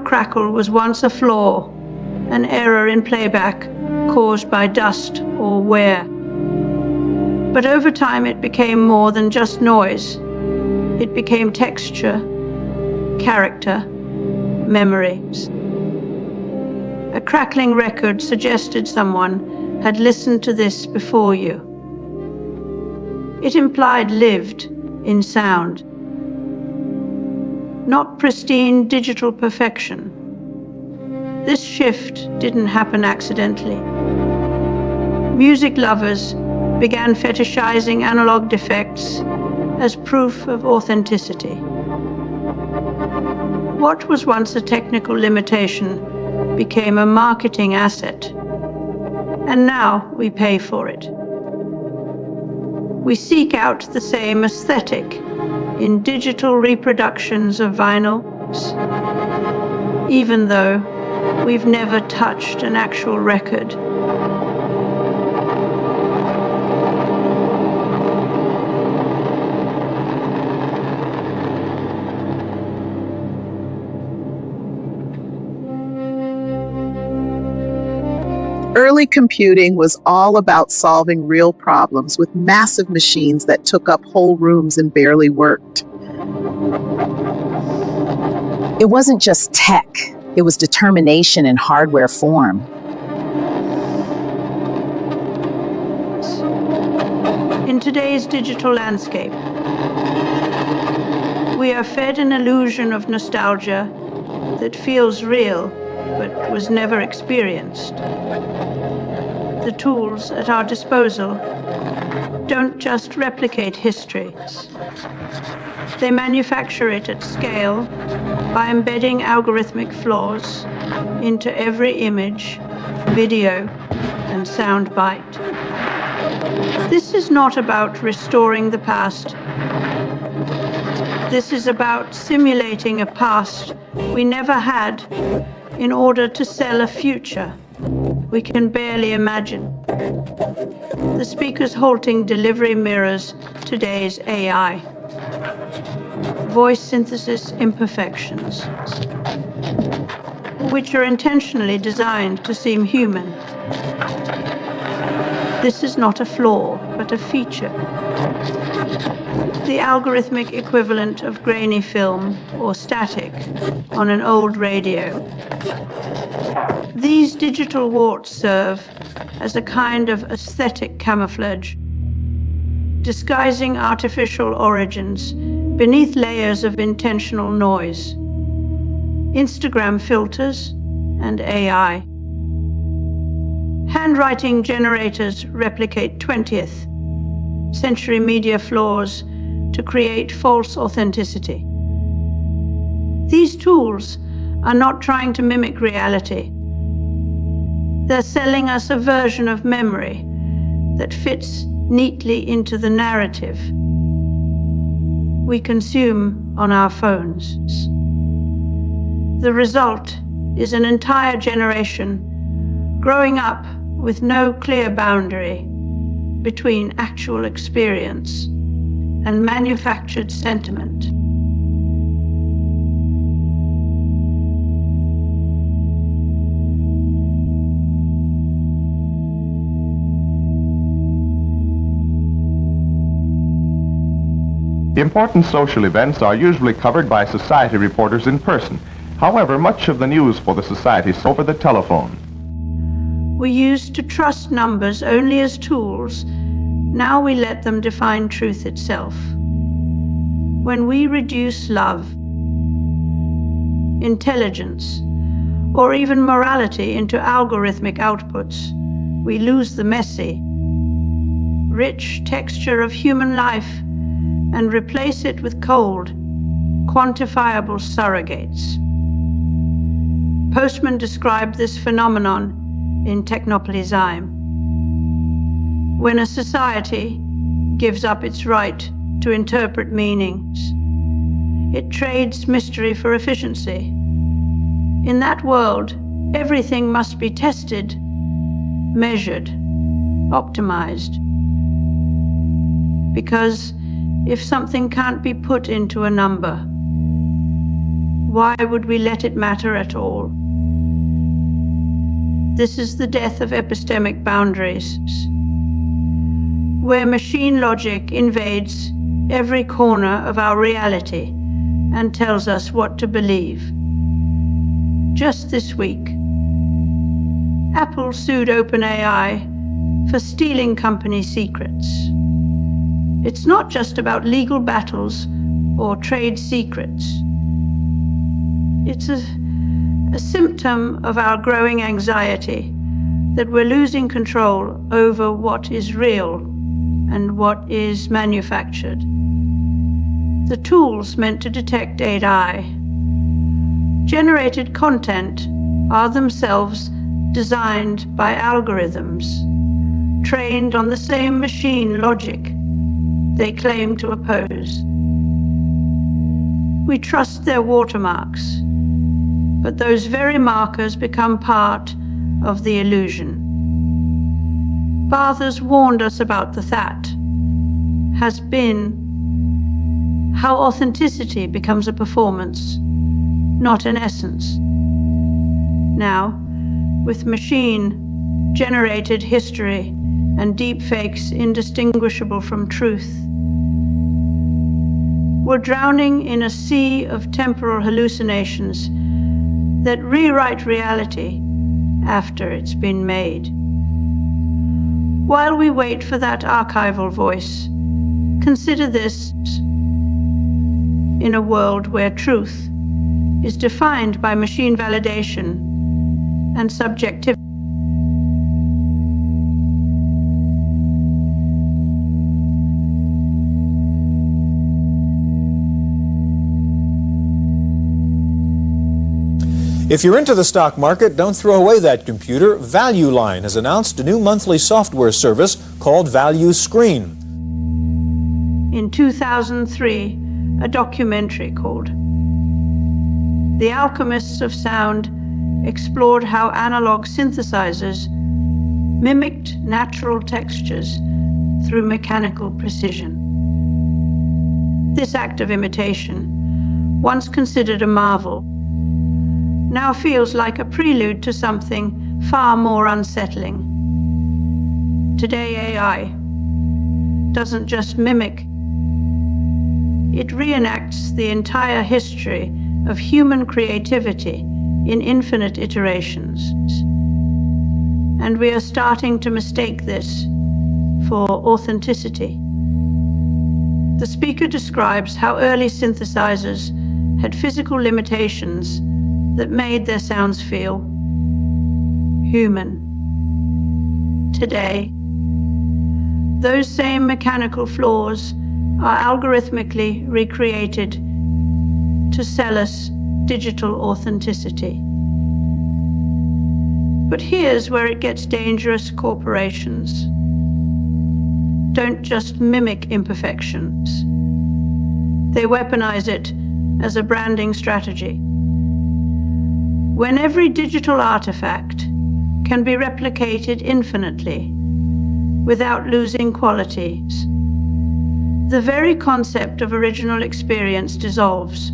crackle was once a flaw, an error in playback caused by dust or wear. But over time it became more than just noise. It became texture, character, memories. A crackling record suggested someone had listened to this before you. It implied lived in sound, not pristine digital perfection. This shift didn't happen accidentally. Music lovers began fetishizing analog defects as proof of authenticity. What was once a technical limitation became a marketing asset, and now we pay for it. We seek out the same aesthetic in digital reproductions of vinyls, even though we've never touched an actual record. Early computing was all about solving real problems with massive machines that took up whole rooms and barely worked. It wasn't just tech, it was determination in hardware form. In today's digital landscape, we are fed an illusion of nostalgia that feels real but was never experienced. The tools at our disposal don't just replicate history. They manufacture it at scale by embedding algorithmic flaws into every image, video, and sound bite. This is not about restoring the past. This is about simulating a past we never had in order to sell a future we can barely imagine. The speaker's halting delivery mirrors today's AI. Voice synthesis imperfections, which are intentionally designed to seem human. This is not a flaw, but a feature. The algorithmic equivalent of grainy film or static on an old radio. These digital warts serve as a kind of aesthetic camouflage, disguising artificial origins beneath layers of intentional noise, Instagram filters, and AI. Handwriting generators replicate 20th century media flaws to create false authenticity. These tools are not trying to mimic reality. They're selling us a version of memory that fits neatly into the narrative we consume on our phones. The result is an entire generation growing up with no clear boundary between actual experience and manufactured sentiment. Important social events are usually covered by society reporters in person. However, much of the news for the society is over the telephone. We used to trust numbers only as tools. Now we let them define truth itself. When we reduce love, intelligence, or even morality into algorithmic outputs, we lose the messy, rich texture of human life and replace it with cold, quantifiable surrogates. Postman described this phenomenon in Technopolyzyme. When a society gives up its right to interpret meanings, it trades mystery for efficiency. In that world, everything must be tested, measured, optimized. Because if something can't be put into a number, why would we let it matter at all? This is the death of epistemic boundaries, where machine logic invades every corner of our reality and tells us what to believe. Just this week, Apple sued OpenAI for stealing company secrets. It's not just about legal battles or trade secrets. It's a symptom of our growing anxiety that we're losing control over what is real and what is manufactured. The tools meant to detect AI, generated content, are themselves designed by algorithms, trained on the same machine logic they claim to oppose. We trust their watermarks, but those very markers become part of the illusion. Fathers warned us about that has been how authenticity becomes a performance, not an essence. Now, with machine-generated history and deepfakes indistinguishable from truth, we're drowning in a sea of temporal hallucinations that rewrite reality after it's been made. While we wait for that archival voice, consider this: in a world where truth is defined by machine validation and subjectivity, if you're into the stock market, don't throw away that computer. Value Line has announced a new monthly software service called Value Screen. In 2003, a documentary called The Alchemists of Sound explored how analog synthesizers mimicked natural textures through mechanical precision. This act of imitation, once considered a marvel, now feels like a prelude to something far more unsettling. Today, AI doesn't just mimic, it reenacts the entire history of human creativity in infinite iterations. And we are starting to mistake this for authenticity. The speaker describes how early synthesizers had physical limitations that made their sounds feel human. Today, those same mechanical flaws are algorithmically recreated to sell us digital authenticity. But here's where it gets dangerous. Corporations don't just mimic imperfections. They weaponize it as a branding strategy. When every digital artifact can be replicated infinitely without losing qualities, the very concept of original experience dissolves.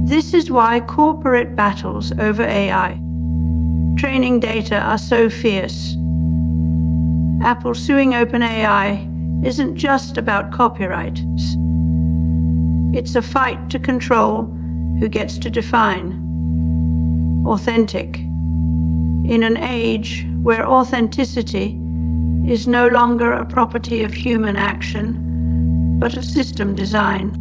This is why corporate battles over AI training data are so fierce. Apple suing OpenAI isn't just about copyright. It's a fight to control who gets to define authentic in an age where authenticity is no longer a property of human action, but of system design.